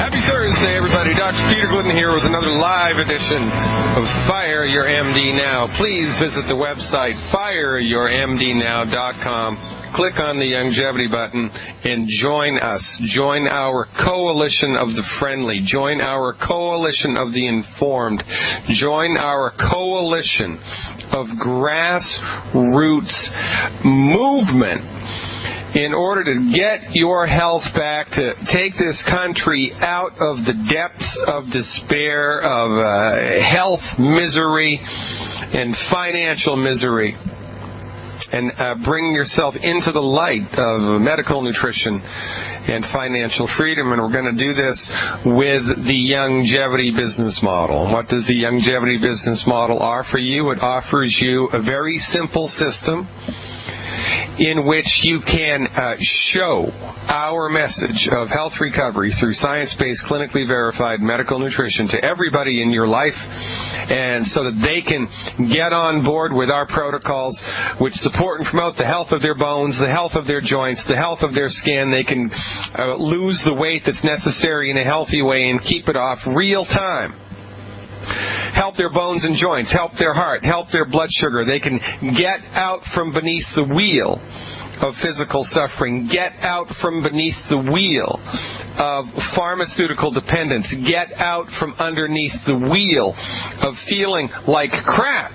Happy Thursday, everybody. Dr. Peter Glidden here with another live edition of Fire Your MD Now. Please visit the website, fireyourmdnow.com. Click on the longevity button and join us. Join our coalition of the friendly. Join our coalition of the informed. Join our coalition of grassroots movement in order to get your health back, to take this country out of the depths of despair, of health misery and financial misery, and bring yourself into the light of medical nutrition and financial freedom. And we're going to do this with the longevity business model. What does the longevity business model offer you? It offers you a very simple system in which you can show our message of health recovery through science-based, clinically verified medical nutrition to everybody in your life, and so that they can get on board with our protocols which support and promote the health of their bones, the health of their joints, the health of their skin. They can lose the weight that's necessary in a healthy way and keep it off real time. Help their bones and joints, help their heart, help their blood sugar. They can get out from beneath the wheel of physical suffering, get out from beneath the wheel of pharmaceutical dependence, get out from underneath the wheel of feeling like crap,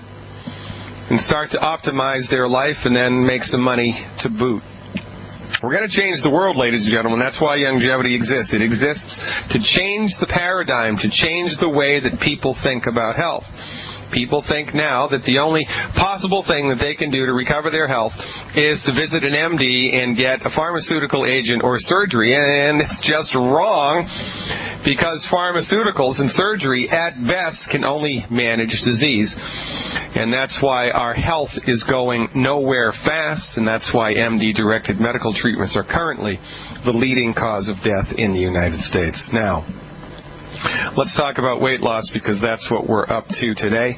and start to optimize their life and then make some money to boot. We're going to change the world, ladies and gentlemen. That's why longevity exists. It exists to change the paradigm, to change the way that people think about health. People think now that the only possible thing that they can do to recover their health is to visit an MD and get a pharmaceutical agent or surgery, and it's just wrong, because pharmaceuticals and surgery at best can only manage disease. And that's why our health is going nowhere fast, and that's why MD-directed medical treatments are currently the leading cause of death in the United States. Now, let's talk about weight loss, because that's what we're up to today.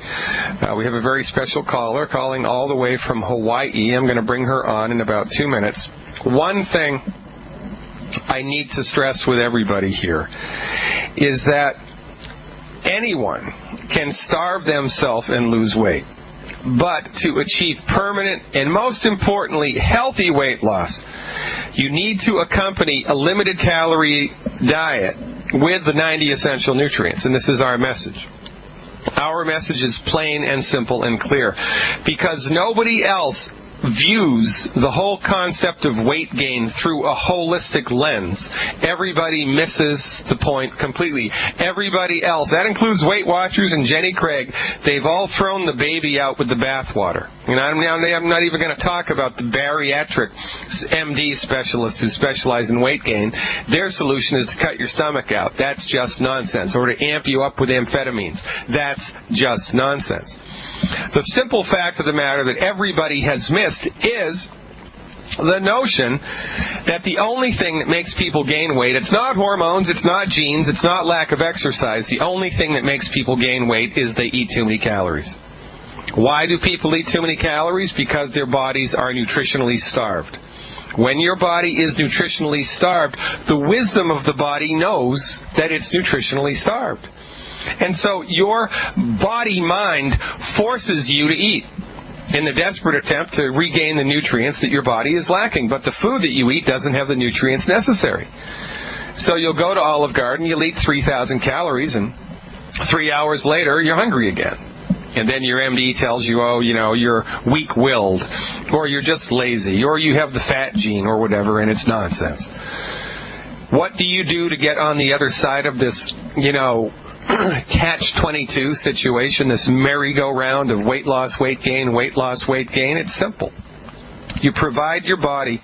We have a very special caller calling all the way from Hawaii. I'm going to bring her on in about 2 minutes. One thing I need to stress with everybody here is that anyone can starve themselves and lose weight. But to achieve permanent and, most importantly, healthy weight loss, you need to accompany a limited calorie diet with the 90 essential nutrients. And this is our message. Our message is plain and simple and clear, because nobody else views the whole concept of weight gain through a holistic lens. Everybody misses the point completely. Everybody else, that includes Weight Watchers and Jenny Craig, they've all thrown the baby out with the bathwater. And I'm not even going to talk about the bariatric MD specialists who specialize in weight gain. Their solution is to cut your stomach out. That's just nonsense. Or to amp you up with amphetamines. That's just nonsense. The simple fact of the matter that everybody has missed is the notion that the only thing that makes people gain weight, it's not hormones, it's not genes, it's not lack of exercise. The only thing that makes people gain weight is they eat too many calories. Why do people eat too many calories? Because their bodies are nutritionally starved. When your body is nutritionally starved, the wisdom of the body knows that it's nutritionally starved. And so your body-mind forces you to eat in the desperate attempt to regain the nutrients that your body is lacking. But the food that you eat doesn't have the nutrients necessary. So you'll go to Olive Garden, you'll eat 3,000 calories, and 3 hours later, you're hungry again. And then your MD tells you, oh, you're weak-willed, or you're just lazy, or you have the fat gene, or whatever, and it's nonsense. What do you do to get on the other side of this, catch-22 situation, this merry-go-round of weight loss, weight gain, weight loss, weight gain? It's simple. You provide your body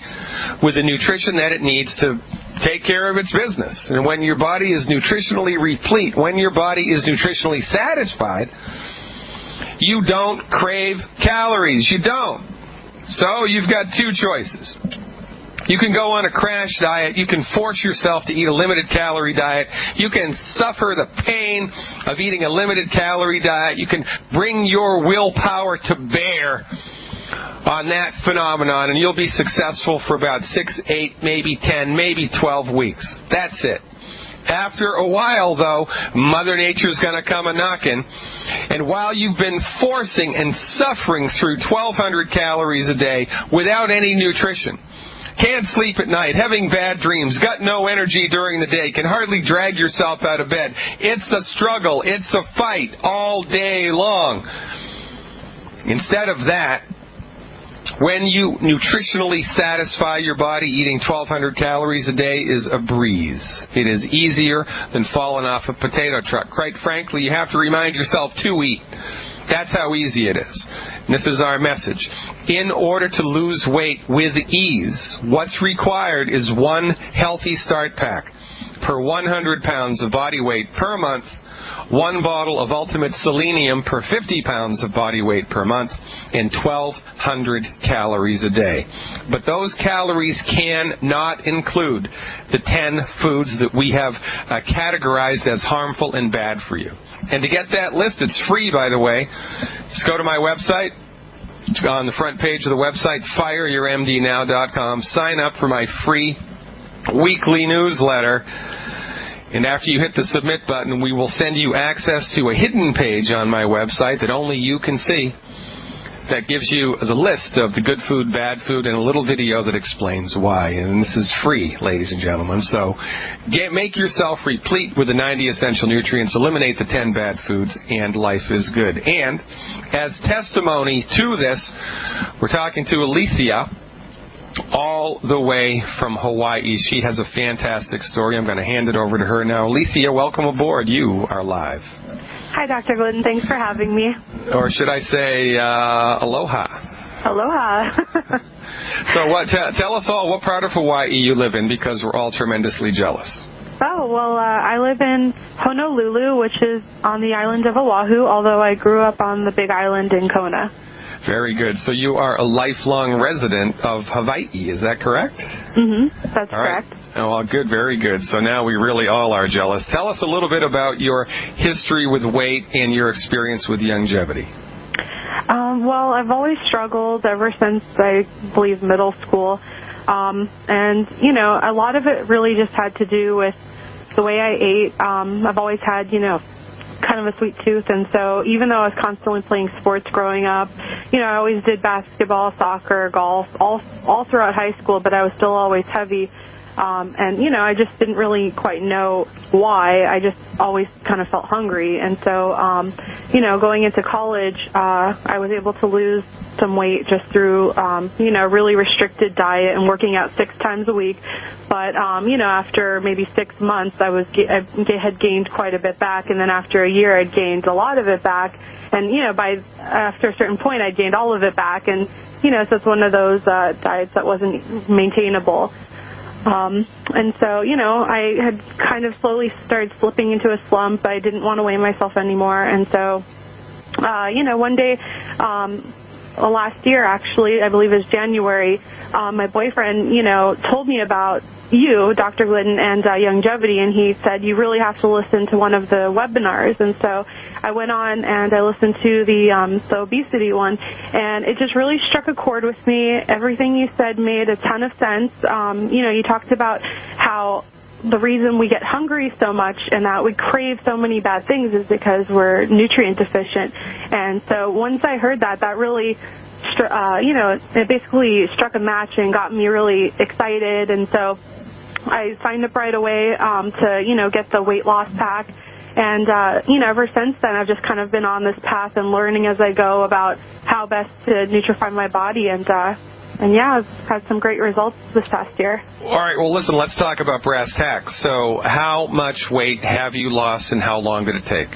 with the nutrition that it needs to take care of its business. And when your body is nutritionally replete, when your body is nutritionally satisfied, you don't crave calories. You don't. So you've got two choices. You can go on a crash diet. You can force yourself to eat a limited calorie diet. You can suffer the pain of eating a limited calorie diet. You can bring your willpower to bear on that phenomenon, and you'll be successful for about 6, 8, maybe 10, maybe 12 weeks. That's it. After a while, though, Mother Nature's going to come a-knocking. And while you've been forcing and suffering through 1,200 calories a day without any nutrition, can't sleep at night, having bad dreams, got no energy during the day, can hardly drag yourself out of bed, it's a struggle, it's a fight all day long. Instead of that, when you nutritionally satisfy your body, eating 1,200 calories a day is a breeze. It is easier than falling off a potato truck. Quite frankly, you have to remind yourself to eat. That's how easy it is. And this is our message. In order to lose weight with ease, what's required is one Healthy Start Pack per 100 pounds of body weight per month, one bottle of Ultimate Selenium per 50 pounds of body weight per month, and 1,200 calories a day. But those calories cannot include the 10 foods that we have categorized as harmful and bad for you. And to get that list, it's free, by the way. Just go to my website. On the front page of the website, fireyourmdnow.com. Sign up for my free weekly newsletter. And after you hit the submit button, we will send you access to a hidden page on my website that only you can see, that gives you the list of the good food, bad food, and a little video that explains why. And this is free, ladies and gentlemen. So make yourself replete with the 90 essential nutrients, eliminate the 10 bad foods, and life is good. And as testimony to this, we're talking to Alicia all the way from Hawaii. She has a fantastic story. I'm going to hand it over to her now. Alicia, welcome aboard. You are live. Hi, Dr. Glidden. Thanks for having me. Or should I say, aloha? Aloha. So tell us all what part of Hawaii you live in, because we're all tremendously jealous. Oh, well, I live in Honolulu, which is on the island of Oahu, although I grew up on the big island in Kona. Very good. So you are a lifelong resident of Hawaii, is that correct? Mm-hmm. That's correct. Right. Oh, well, good, very good. So now we really all are jealous. Tell us a little bit about your history with weight and your experience with longevity. Well, I've always struggled ever since, I believe, middle school. And, you know, a lot of it really just had to do with the way I ate. I've always had, you know, kind of a sweet tooth, and so even though I was constantly playing sports growing up, you know, I always did basketball, soccer, golf, all throughout high school, but I was still always heavy. And, you know, I just didn't really quite know why. I just always kind of felt hungry. And so, you know, going into college, I was able to lose some weight just through, you know, really restricted diet and working out 6 times a week. But, you know, after maybe 6 months, I had gained quite a bit back. And then after a year, I'd gained a lot of it back. And, you know, after a certain point, I'd gained all of it back. And, you know, so it's one of those diets that wasn't maintainable. And so, you know, I had kind of slowly started slipping into a slump. I didn't want to weigh myself anymore. And so, you know, one day, last year, actually, I believe it was January, my boyfriend, you know, told me about you, Dr. Glidden, and longevity, and he said, you really have to listen to one of the webinars. And so I went on and I listened to the obesity one, and it just really struck a chord with me. Everything you said made a ton of sense. You know, you talked about how the reason we get hungry so much and that we crave so many bad things is because we're nutrient deficient. And so once I heard that, that really, you know, it basically struck a match and got me really excited. And so I signed up right away to, you know, get the weight loss pack. And, you know, ever since then, I've just kind of been on this path and learning as I go about how best to nutrify my body. And yeah, I've had some great results this past year. All right, well, listen, let's talk about brass tacks. So how much weight have you lost and how long did it take?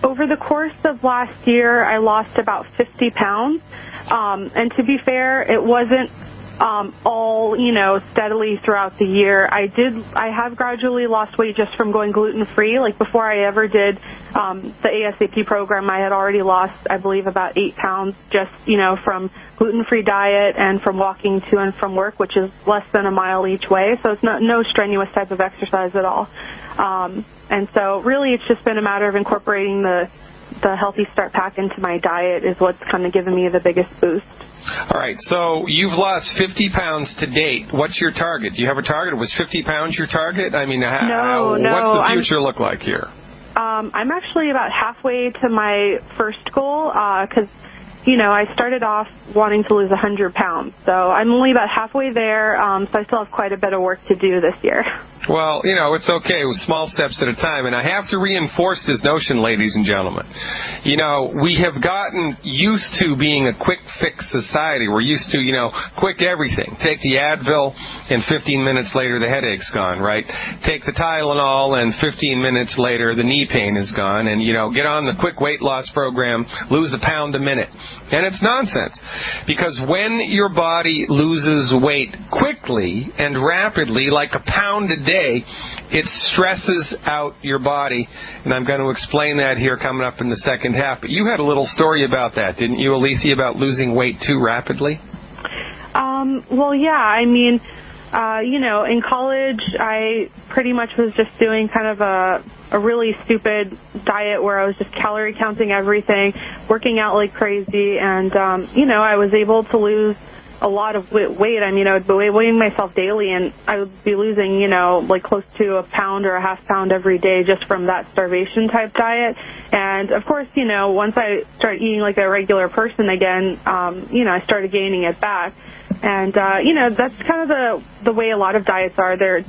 Over the course of last year, I lost about 50 pounds. And to be fair, it wasn't all, you know, steadily throughout the year. I have gradually lost weight just from going gluten-free. Like before I ever did the ASAP program, I had already lost, I believe, about 8 pounds just, you know, from gluten-free diet and from walking to and from work, which is less than a mile each way. So it's no strenuous type of exercise at all. And so really it's just been a matter of incorporating the Healthy Start Pack into my diet is what's kind of given me the biggest boost. All right, so you've lost 50 pounds to date. What's your target? Do you have a target? Was 50 pounds your target? I mean, No. what's the future look like here? I'm actually about halfway to my first goal because, I started off wanting to lose 100 pounds. So I'm only about halfway there, so I still have quite a bit of work to do this year. Well, it's okay with small steps at a time. And I have to reinforce this notion, ladies and gentlemen. We have gotten used to being a quick fix society. We're used to, quick everything. Take the Advil, and 15 minutes later the headache's gone, right? Take the Tylenol, and 15 minutes later the knee pain is gone. And, get on the quick weight loss program, lose a pound a minute. And it's nonsense. Because when your body loses weight quickly and rapidly, like a pound a day, it stresses out your body, and I'm going to explain that here coming up in the second half. But you had a little story about that, didn't you, Alethea, about losing weight too rapidly? Well, yeah. I mean, in college, I pretty much was just doing kind of a really stupid diet where I was just calorie counting everything, working out like crazy, and, I was able to lose a lot of weight. I mean, I would be weighing myself daily, and I would be losing, close to a pound or a half pound every day just from that starvation type diet. And of course, once I started eating like a regular person again, I started gaining it back. And, that's kind of the way a lot of diets are. They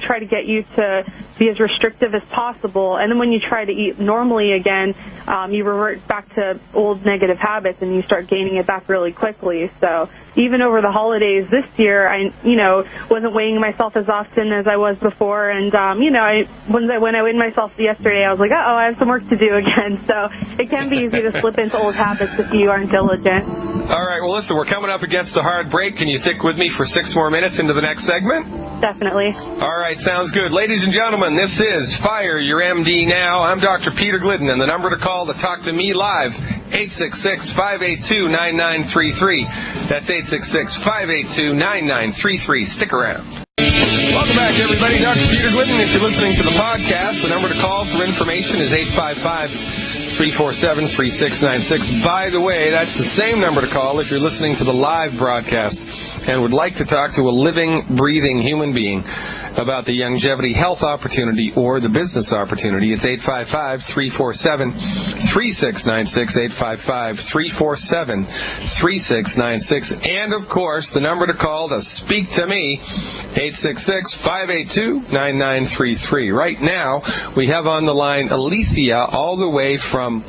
try to get you to be as restrictive as possible. And then when you try to eat normally again, you revert back to old negative habits and you start gaining it back really quickly. So even over the holidays this year, I, wasn't weighing myself as often as I was before. And, when I weighed myself yesterday, I was like, I have some work to do again. So it can be easy to slip into old habits if you aren't diligent. All right, well, listen, we're coming up against a hard break. Can you stick with me for 6 more minutes into the next segment? Definitely. All right, sounds good. Ladies and gentlemen, this is Fire Your MD Now. I'm Dr. Peter Glidden, and the number to call to talk to me live, 866-582-9933. That's 866-582-9933. Stick around. Welcome back, everybody. Dr. Peter Glidden. If you're listening to the podcast, the number to call for information is 855-347-3696. By the way, that's the same number to call if you're listening to the live broadcast and would like to talk to a living, breathing human being about the longevity health opportunity or the business opportunity. It's 855-347-3696, 855-347-3696. And, of course, the number to call to speak to me, 866-582-9933. Right now, we have on the line Alethea all the way from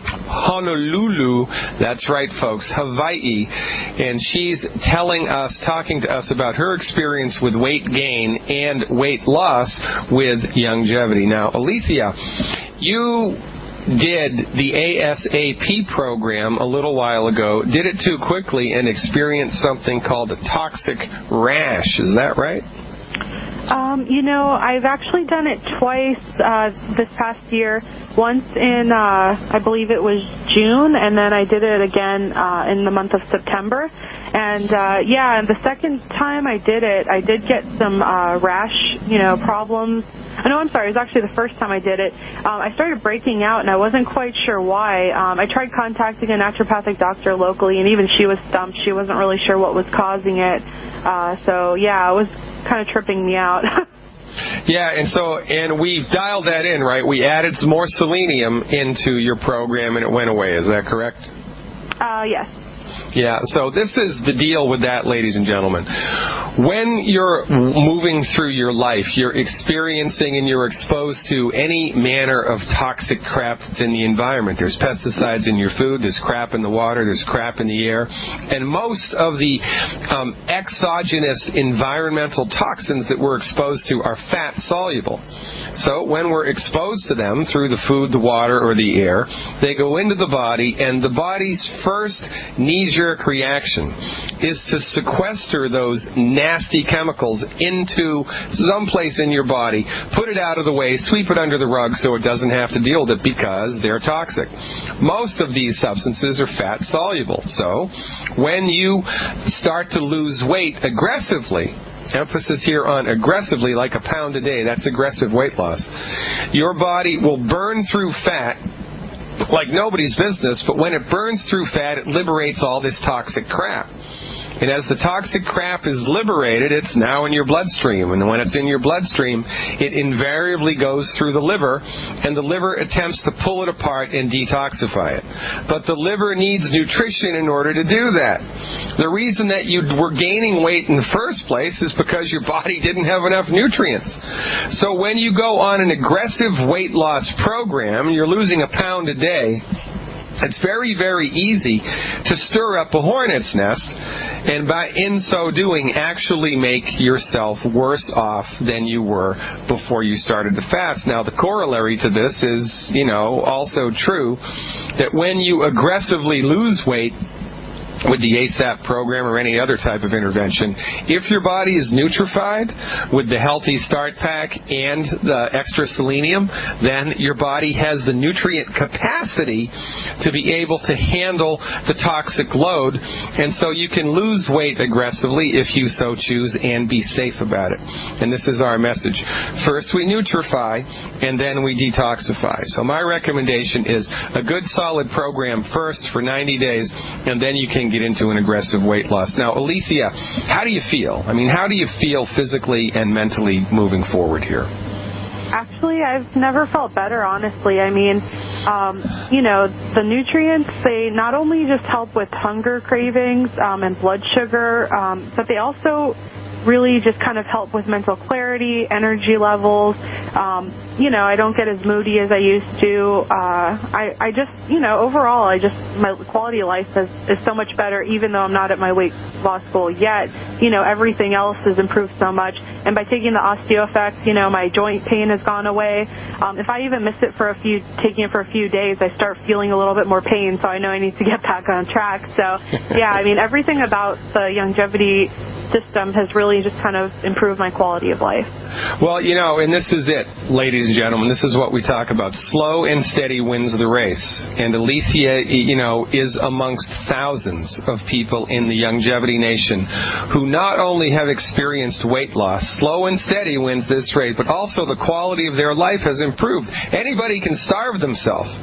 Honolulu, that's right, folks, Hawaii, and she's talking to us about her experience with weight gain and weight loss with longevity. Now, Alethea, you did the ASAP program a little while ago, did it too quickly, and experienced something called a toxic rash. Is that right? I've actually done it twice this past year. Once in, I believe it was June, and then I did it again in the month of September. And, the second time I did it, I did get some rash, problems. No, I'm sorry, it was actually the first time I did it. I started breaking out, and I wasn't quite sure why. I tried contacting a naturopathic doctor locally, and even she was stumped. She wasn't really sure what was causing it. It was kind of tripping me out. Yeah, and we've dialed that in, right? We added some more selenium into your program, and it went away. Is that correct? Yes. Yeah, so this is the deal with that, ladies and gentlemen. When you're moving through your life, you're experiencing and you're exposed to any manner of toxic crap that's in the environment. There's pesticides in your food, there's crap in the water, there's crap in the air, and most of the exogenous environmental toxins that we're exposed to are fat-soluble. So when we're exposed to them through the food, the water, or the air, they go into the body, and the body's first knee-jerk reaction is to sequester those nasty chemicals into someplace in your body, put it out of the way, sweep it under the rug so it doesn't have to deal with it because they're toxic. Most of these substances are fat-soluble. So when you start to lose weight aggressively, emphasis here on aggressively, like a pound a day, that's aggressive weight loss, your body will burn through fat like nobody's business, but when it burns through fat, it liberates all this toxic crap. And as the toxic crap is liberated, it's now in your bloodstream. And when it's in your bloodstream, it invariably goes through the liver, and the liver attempts to pull it apart and detoxify it. But the liver needs nutrition in order to do that. The reason that you were gaining weight in the first place is because your body didn't have enough nutrients. So when you go on an aggressive weight loss program, you're losing a pound a day, it's very, very easy to stir up a hornet's nest, and in so doing, actually make yourself worse off than you were before you started the fast. Now, the corollary to this is, also true, that when you aggressively lose weight with the ASAP program or any other type of intervention, if your body is nutrified with the Healthy Start Pack and the extra selenium, then your body has the nutrient capacity to be able to handle the toxic load, and so you can lose weight aggressively if you so choose and be safe about it. And this is our message. First we nutrify, and then we detoxify. So my recommendation is a good solid program first for 90 days, and then you can get into an aggressive weight loss. Now, Alethea, how do you feel? I mean, how do you feel physically and mentally moving forward here? Actually, I've never felt better, honestly. I mean, the nutrients, they not only just help with hunger cravings and blood sugar, but they also really just kind of help with mental clarity, energy levels. I don't get as moody as I used to. I just, overall, my quality of life is so much better, even though I'm not at my weight loss goal yet. Everything else has improved so much. And by taking the OsteoFX, my joint pain has gone away. If I even miss it taking it for a few days, I start feeling a little bit more pain, so I know I need to get back on track. So, yeah, I mean, everything about the longevity system has really just kind of improved my quality of life. Well, and this is it, ladies and gentlemen. This is what we talk about. Slow and steady wins the race. And Alethea, is amongst thousands of people in the longevity nation who not only have experienced weight loss, slow and steady wins this race, but also the quality of their life has improved. Anybody can starve themselves.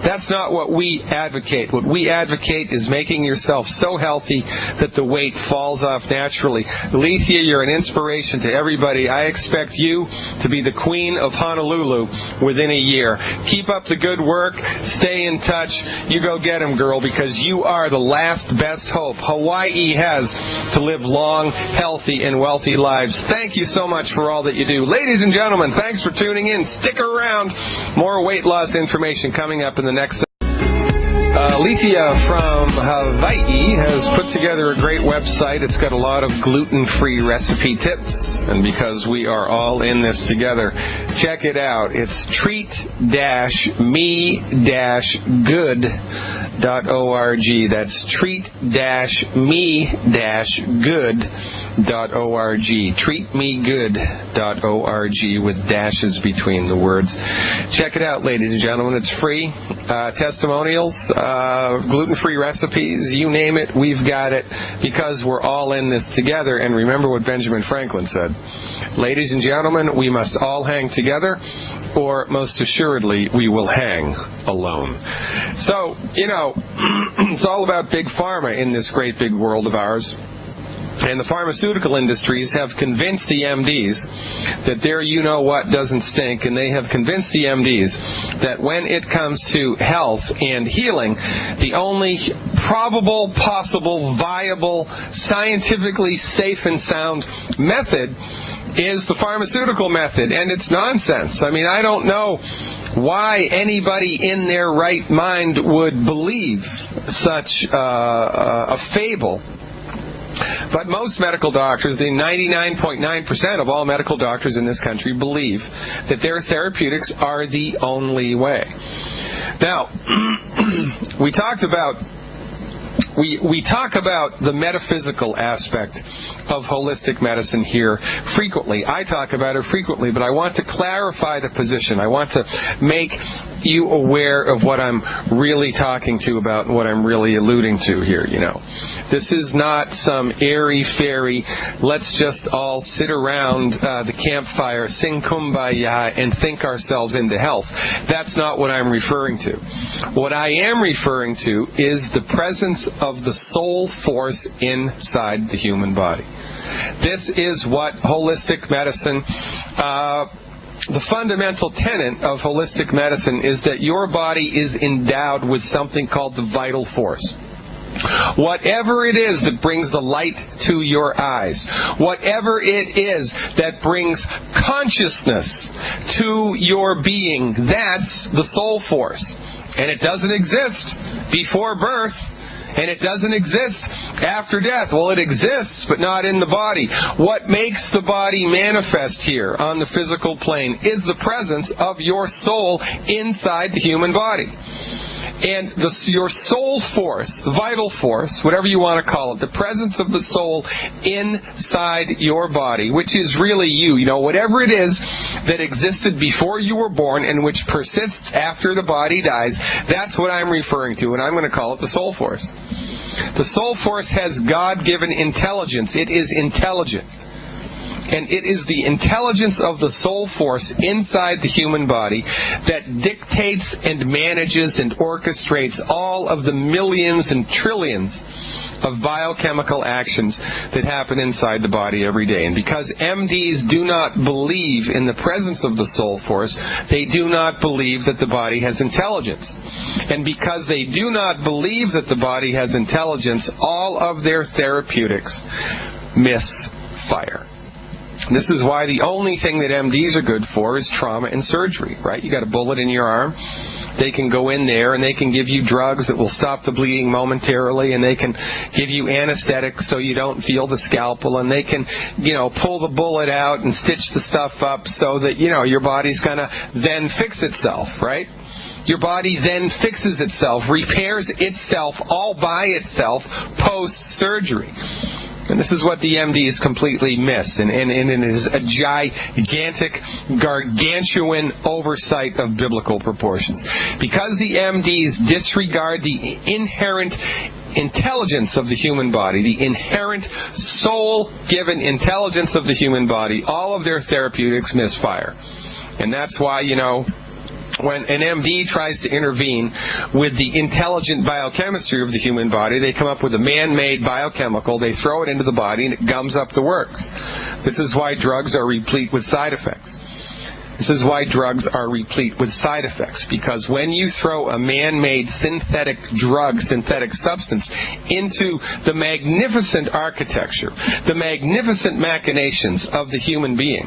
That's not what we advocate. What we advocate is making yourself so healthy that the weight falls off naturally. Alethea, you're an inspiration to everybody. I expect you to be the queen of Honolulu within a year. Keep up the good work. Stay in touch. You go get 'em, girl, because you are the last best hope Hawaii has to live long, healthy, and wealthy lives. Thank you so much for all that you do. Ladies and gentlemen, thanks for tuning in. Stick around. More weight loss information coming up in the next. Alethea from Hawaii has put together a great website. It's got a lot of gluten-free recipe tips, and because we are all in this together, check it out. It's treat-me-good.org. That's treat-me-good.org. treatmegood.org with dashes between the words. Check it out, ladies and gentlemen. It's free. Testimonials, gluten-free recipes, you name it, we've got it, because we're all in this together. And remember what Benjamin Franklin said. Ladies and gentlemen, we must all hang together, or most assuredly, we will hang alone. So, it's all about big pharma in this great big world of ours. And the pharmaceutical industries have convinced the MDs that their you-know-what doesn't stink, and they have convinced the MDs that when it comes to health and healing, the only probable, possible, viable, scientifically safe and sound method is the pharmaceutical method, and it's nonsense. I mean, I don't know why anybody in their right mind would believe such a fable. But most medical doctors, the 99.9% of all medical doctors in this country, believe that their therapeutics are the only way. Now, we talk about the metaphysical aspect of holistic medicine here frequently. I talk about it frequently, but I want to clarify the position. I want to make you aware of what I'm really talking to about, what I'm really alluding to here, you know. This is not some airy-fairy, let's just all sit around the campfire, sing Kumbaya, and think ourselves into health. That's not what I'm referring to. What I am referring to is the presence of the soul force inside the human body. This is what holistic medicine, the fundamental tenet of holistic medicine is that your body is endowed with something called the vital force. Whatever it is that brings the light to your eyes, whatever it is that brings consciousness to your being, that's the soul force. And it doesn't exist before birth. And it doesn't exist after death. Well, it exists, but not in the body. What makes the body manifest here on the physical plane is the presence of your soul inside the human body. And your soul force, the vital force, whatever you want to call it, the presence of the soul inside your body, which is really you, you know, whatever it is that existed before you were born and which persists after the body dies, that's what I'm referring to, and I'm going to call it the soul force. The soul force has God-given intelligence. It is intelligent. And it is the intelligence of the soul force inside the human body that dictates and manages and orchestrates all of the millions and trillions of biochemical actions that happen inside the body every day. And because MDs do not believe in the presence of the soul force, they do not believe that the body has intelligence. And because they do not believe that the body has intelligence, all of their therapeutics misfire. This is why the only thing that MDs are good for is trauma and surgery, right? You got a bullet in your arm. They can go in there and they can give you drugs that will stop the bleeding momentarily, and they can give you anesthetics so you don't feel the scalpel, and they can, you know, pull the bullet out and stitch the stuff up so that, you know, your body's going to then fix itself, right? Your body then fixes itself, repairs itself all by itself post-surgery. And this is what the MDs completely miss, and it is a gigantic, gargantuan oversight of biblical proportions. Because the MDs disregard the inherent intelligence of the human body, the inherent soul-given intelligence of the human body, all of their therapeutics misfire. And that's why, you know, when an MD tries to intervene with the intelligent biochemistry of the human body, they come up with a man-made biochemical, they throw it into the body, and it gums up the works. This is why drugs are replete with side effects. This is why drugs are replete with side effects, because when you throw a man-made synthetic drug, synthetic substance, into the magnificent architecture, the magnificent machinations of the human being,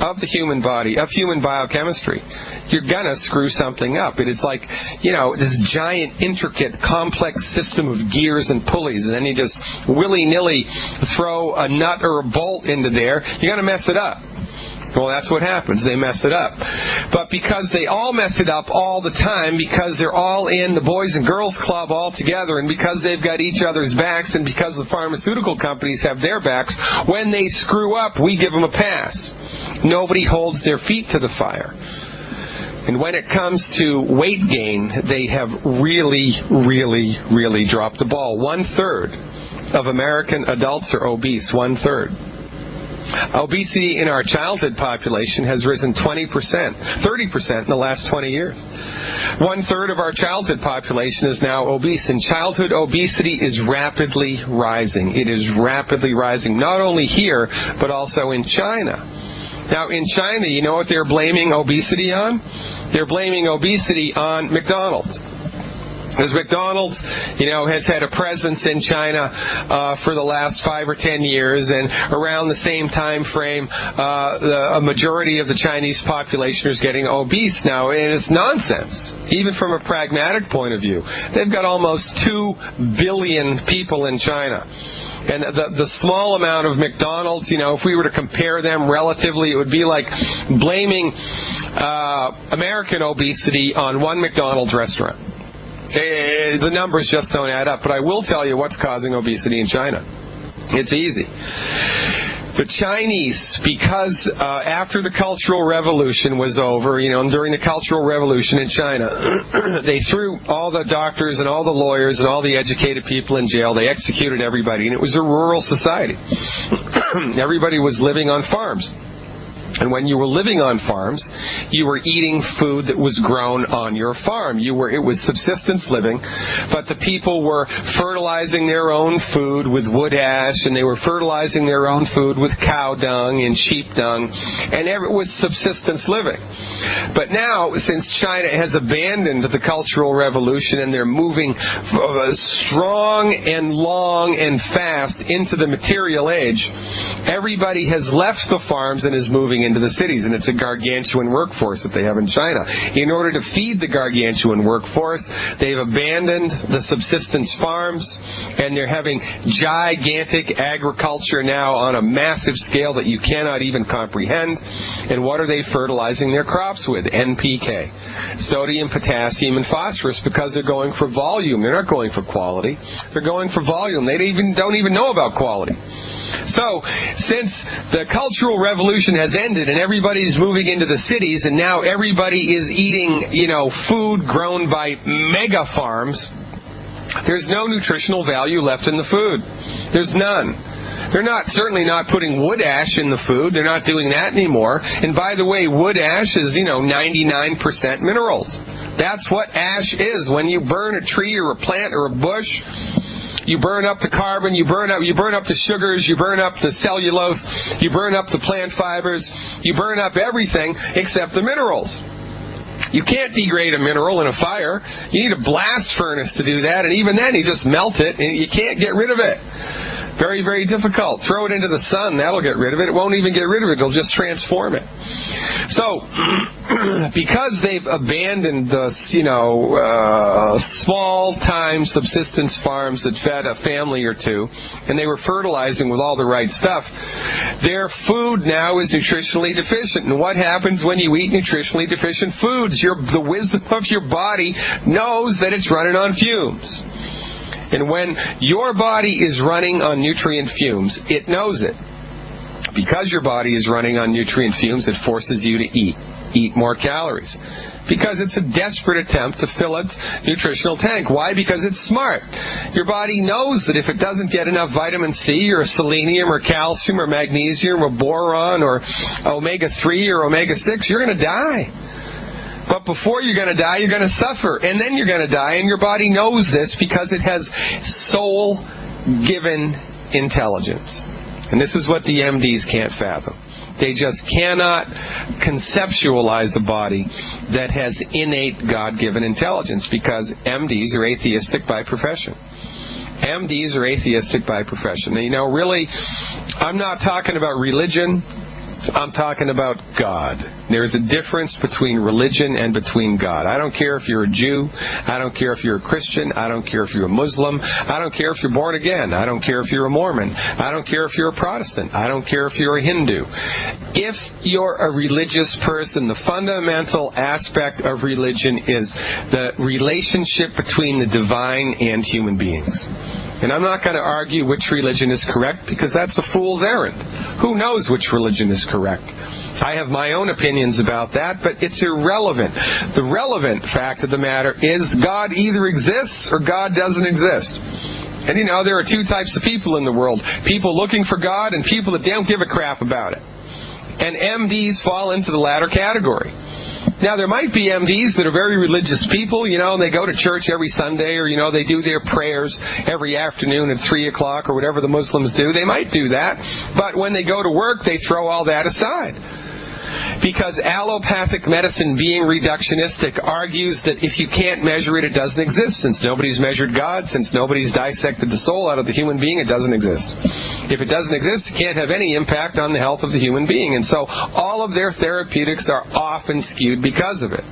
of the human body, of human biochemistry, you're going to screw something up. It is like, you know, this giant, intricate, complex system of gears and pulleys, and then you just willy-nilly throw a nut or a bolt into there, you're going to mess it up. Well, that's what happens. They mess it up. But because they all mess it up all the time, because they're all in the Boys and Girls Club all together, and because they've got each other's backs, and because the pharmaceutical companies have their backs, when they screw up, we give them a pass. Nobody holds their feet to the fire. And when it comes to weight gain, they have really, really, really dropped the ball. 1/3 of American adults are obese. 1/3. Obesity in our childhood population has risen 20%, 30% in the last 20 years. 1/3 of our childhood population is now obese, and childhood obesity is rapidly rising. It is rapidly rising, not only here, but also in China. Now, in China, you know what they're blaming obesity on? They're blaming obesity on McDonald's. Because McDonald's, you know, has had a presence in China for the last 5 or 10 years, and around the same time frame, a majority of the Chinese population is getting obese now, and it's nonsense. Even from a pragmatic point of view, they've got almost 2 billion people in China. And the small amount of McDonald's, you know, if we were to compare them relatively, it would be like blaming American obesity on one McDonald's restaurant. The numbers just don't add up. But I will tell you what's causing obesity in China. It's easy. The Chinese, because after the Cultural Revolution was over, during the Cultural Revolution in China, they threw all the doctors and all the lawyers and all the educated people in jail. They executed everybody, and it was a rural society. Everybody was living on farms. And when you were living on farms, you were eating food that was grown on your farm. It was subsistence living, but the people were fertilizing their own food with wood ash, and they were fertilizing their own food with cow dung and sheep dung, and it was subsistence living. But now, since China has abandoned the Cultural Revolution and they're moving strong and long and fast into the material age, everybody has left the farms and is moving into the cities, and it's a gargantuan workforce that they have in China. In order to feed the gargantuan workforce, they've abandoned the subsistence farms, and they're having gigantic agriculture now on a massive scale that you cannot even comprehend. And what are they fertilizing their crops with? NPK. Sodium, potassium, and phosphorus, because they're going for volume. They're not going for quality. They're going for volume. They don't even know about quality. So, since the Cultural Revolution has ended and everybody's moving into the cities, and now everybody is eating, food grown by mega farms, there's no nutritional value left in the food. There's none. They're certainly not putting wood ash in the food. They're not doing that anymore. And by the way, wood ash is, 99% minerals. That's what ash is. When you burn a tree or a plant or a bush, you burn up the carbon, you burn up the sugars, you burn up the cellulose, you burn up the plant fibers, you burn up everything except the minerals. You can't degrade a mineral in a fire. You need a blast furnace to do that, and even then you just melt it, and you can't get rid of it. Very, very difficult. Throw it into the sun, that'll get rid of it. It won't even get rid of it, it'll just transform it. So, because they've abandoned the, small-time subsistence farms that fed a family or two, and they were fertilizing with all the right stuff, their food now is nutritionally deficient. And what happens when you eat nutritionally deficient foods? The wisdom of your body knows that it's running on fumes. And when your body is running on nutrient fumes, it knows it. Because your body is running on nutrient fumes, it forces you to eat more calories. Because it's a desperate attempt to fill its nutritional tank. Why? Because it's smart. Your body knows that if it doesn't get enough vitamin C or selenium or calcium or magnesium or boron or omega-3 or omega-6, you're going to die. But before you're going to die, you're going to suffer. And then you're going to die. And your body knows this because it has soul-given intelligence. And this is what the MDs can't fathom. They just cannot conceptualize a body that has innate God-given intelligence, because MDs are atheistic by profession. MDs are atheistic by profession. And, really, I'm not talking about religion. I'm talking about God. There's a difference between religion and between God. I don't care if you're a Jew. I don't care if you're a Christian. I don't care if you're a Muslim. I don't care if you're born again. I don't care if you're a Mormon. I don't care if you're a Protestant. I don't care if you're a Hindu. If you're a religious person, the fundamental aspect of religion is the relationship between the divine and human beings. And I'm not going to argue which religion is correct, because that's a fool's errand. Who knows which religion is correct? I have my own opinions about that, but it's irrelevant. The relevant fact of the matter is God either exists or God doesn't exist. And there are two types of people in the world. People looking for God and people that don't give a crap about it. And MDs fall into the latter category. Now, there might be MDs that are very religious people, and they go to church every Sunday, or, they do their prayers every afternoon at 3 o'clock or whatever the Muslims do. They might do that. But when they go to work, they throw all that aside. Because allopathic medicine, being reductionistic, argues that if you can't measure it, it doesn't exist. Since nobody's measured God, since nobody's dissected the soul out of the human being, it doesn't exist. If it doesn't exist, it can't have any impact on the health of the human being. And so all of their therapeutics are often skewed because of it.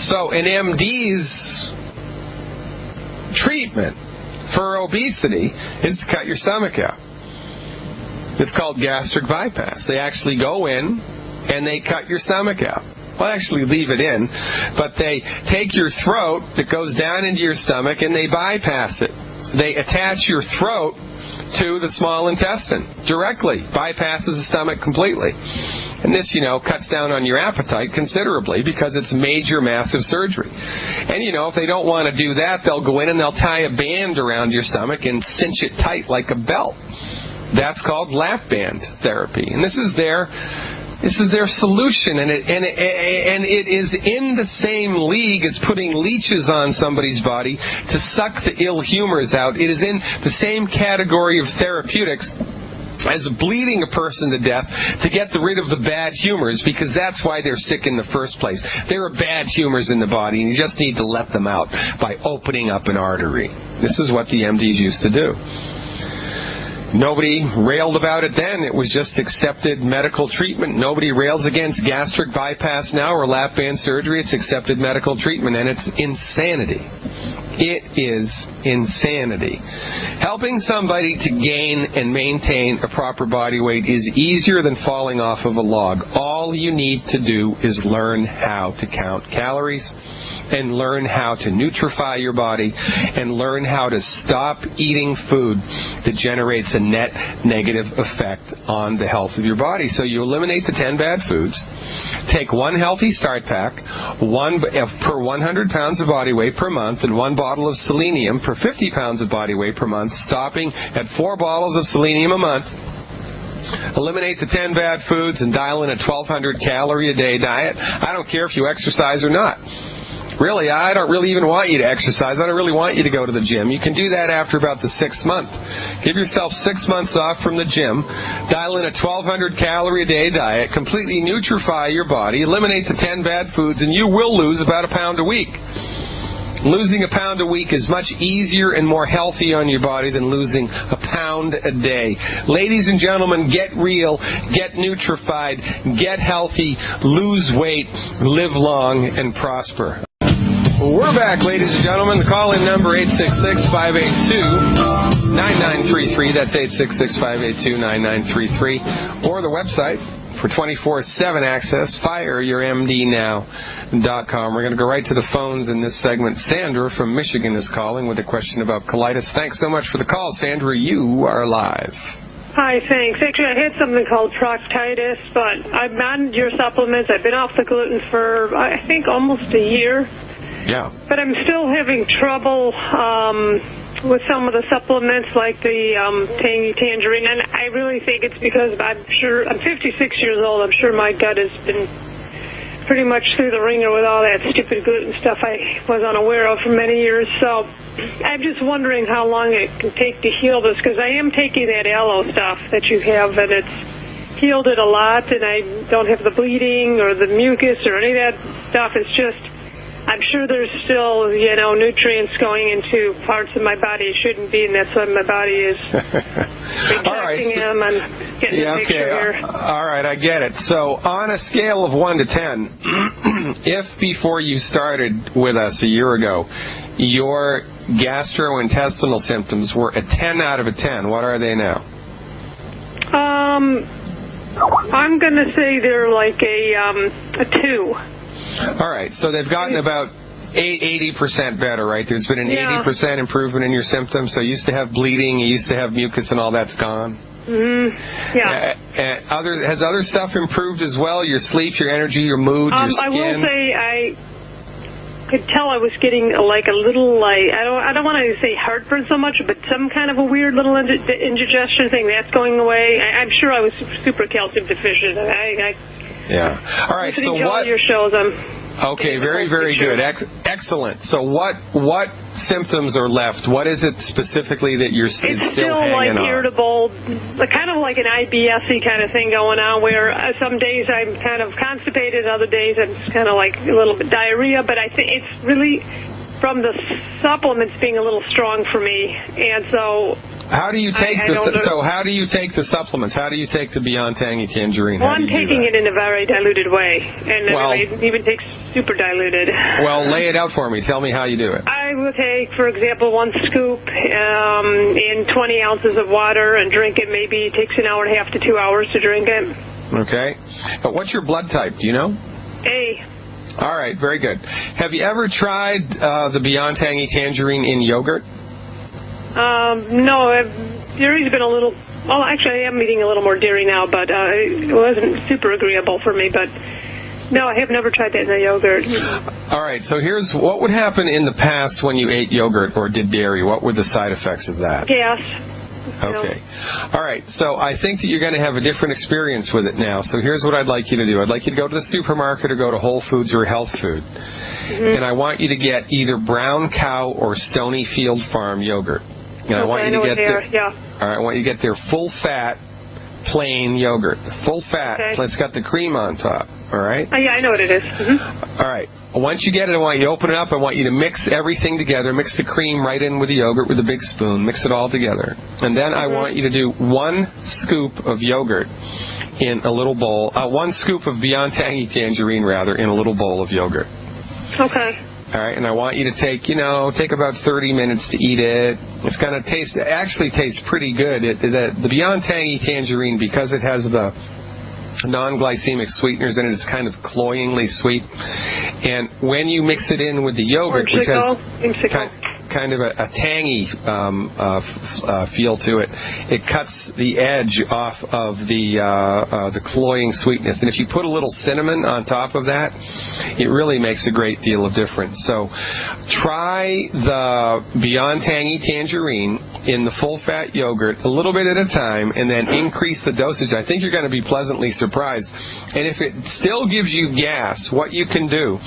So an MD's treatment for obesity is to cut your stomach out. It's called gastric bypass. They actually go in and they cut your stomach out. Well, actually leave it in, but they take your throat that goes down into your stomach and they bypass it. They attach your throat to the small intestine directly, bypasses the stomach completely. And this, cuts down on your appetite considerably because it's major, massive surgery. And, if they don't want to do that, they'll go in and they'll tie a band around your stomach and cinch it tight like a belt. That's called lap band therapy. And this is their solution, and it is in the same league as putting leeches on somebody's body to suck the ill humors out. It is in the same category of therapeutics as bleeding a person to death to get rid of the bad humors, because that's why they're sick in the first place. There are bad humors in the body, and you just need to let them out by opening up an artery. This is what the MDs used to do. Nobody railed about it then. It was just accepted medical treatment. Nobody rails against gastric bypass now or lap band surgery. It's accepted medical treatment, and it's insanity. It is insanity. Helping somebody to gain and maintain a proper body weight is easier than falling off of a log. All you need to do is learn how to count calories, and learn how to nutrify your body, and learn how to stop eating food that generates a net negative effect on the health of your body. So you eliminate the 10 bad foods, take one healthy start pack, one per 100 pounds of body weight per month, and one bottle of selenium per 50 pounds of body weight per month, stopping at 4 bottles of selenium a month. Eliminate the 10 bad foods and dial in a 1,200 calorie a day diet. I don't care if you exercise or not. Really, I don't really even want you to exercise. I don't really want you to go to the gym. You can do that after about the 6th month. Give yourself 6 months off from the gym. Dial in a 1,200 calorie a day diet. Completely nutrify your body. Eliminate the 10 bad foods, and you will lose about a pound a week. Losing a pound a week is much easier and more healthy on your body than losing a pound a day. Ladies and gentlemen, get real, get nutrified, get healthy, lose weight, live long, and prosper. We're back, ladies and gentlemen. The call-in number 866-582-9933. That's 866-582-9933. Or the website for 24/7 access, fireyourmdnow.com. We're going to go right to the phones in this segment. Sandra from Michigan is calling with a question about colitis. Thanks so much for the call, Sandra. You are live. Hi, thanks. Actually, I had something called proctitis, but I'm on your supplements. I've been off the gluten for, I think, almost a year. Yeah. But I'm still having trouble with some of the supplements, like the tangy tangerine, and I really think it's because I'm 56 years old. I'm sure my gut has been pretty much through the ringer with all that stupid gluten stuff I was unaware of for many years. So I'm just wondering how long it can take to heal this, because I am taking that aloe stuff that you have, and it's healed it a lot, and I don't have the bleeding or the mucus or any of that stuff. It's just, I'm sure there's still, nutrients going into parts of my body it shouldn't be, and that's why my body is rejecting them. I'm getting a picture here. All right, I get it. So on a scale of 1 to 10, if before you started with us a year ago, your gastrointestinal symptoms were a 10 out of a 10, what are they now? I'm going to say they're like a 2. All right, so they've gotten about 80% better, right? There's been an 80% improvement in your symptoms. So you used to have bleeding, you used to have mucus, and all that's gone. Mm-hmm. Yeah. Has other stuff improved as well? Your sleep, your energy, your mood, your skin? I will say I could tell I was getting like a little, I don't want to say heartburn so much, but some kind of a weird little indigestion thing. That's going away. I'm sure I was super calcium deficient. Yeah. All right. So what? Your shows. Okay. Very, very good. Excellent. So what symptoms are left? What is it specifically that you're still hanging on? It's still like irritable, kind of like an IBS-y kind of thing going on, where some days I'm kind of constipated, other days I'm kind of like a little bit diarrhea. But I think it's really from the supplements being a little strong for me, and so. How do you take how do you take the supplements? How do you take the Beyond Tangy Tangerine? Well, I'm taking it in a very diluted way, and I even take super diluted. Well, lay it out for me. Tell me how you do it. I will take, for example, 1 scoop in 20 ounces of water and drink it. Maybe it takes an hour and a half to 2 hours to drink it. Okay. But what's your blood type? Do you know? A. All right, very good. Have you ever tried the Beyond Tangy Tangerine in yogurt? No, dairy's been a little. Well, actually, I am eating a little more dairy now, but it wasn't super agreeable for me. But no, I have never tried that in the yogurt. All right, so here's what would happen in the past when you ate yogurt or did dairy. What were the side effects of that? Gas. Okay. All right, so I think that you're going to have a different experience with it now. So here's what I'd like you to do. I'd like you to go to the supermarket or go to Whole Foods or Health Food. And I want you to get either Brown Cow or Stony Field Farm yogurt. And I want you to get their, all right, I want you to get their full-fat, plain yogurt. Full-fat, it's got the cream on top. All right? Yeah, I know what it is. All right. Once you get it, I want you to open it up. I want you to mix everything together. Mix the cream right in with the yogurt with a big spoon. Mix it all together. And then I want you to do 1 scoop of yogurt in a little bowl. 1 scoop of Beyond Tangy Tangerine, rather, in a little bowl of yogurt. Okay. All right, and I want you to take about 30 minutes to eat it. It's going to actually tastes pretty good. The Beyond Tangy Tangerine, because it has the non-glycemic sweeteners in it, it's kind of cloyingly sweet. And when you mix it in with the yogurt, which has kind of a tangy feel to it, it cuts the edge off of the cloying sweetness. And if you put a little cinnamon on top of that, it really makes a great deal of difference. So try the Beyond Tangy Tangerine in the full-fat yogurt a little bit at a time, and then increase the dosage. I think you're going to be pleasantly surprised. And if it still gives you gas, what you can do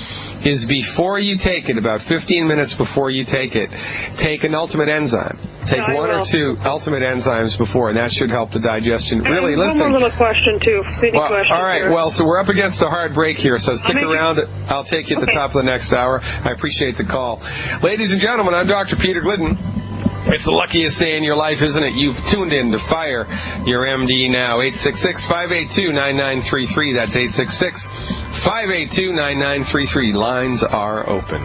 is before you take it, about 15 minutes before you take it, take an ultimate enzyme. Take 1 or 2 ultimate enzymes before, and that should help the digestion. Really, listen. One more little question, too. All right, well, so we're up against a hard break here, so stick around. I'll take you at the top of the next hour. I appreciate the call. Ladies and gentlemen, I'm Dr. Peter Glidden. It's the luckiest day in your life, isn't it? You've tuned in to Fire Your MD now. 866-582-9933. That's 866-582-9933. Lines are open.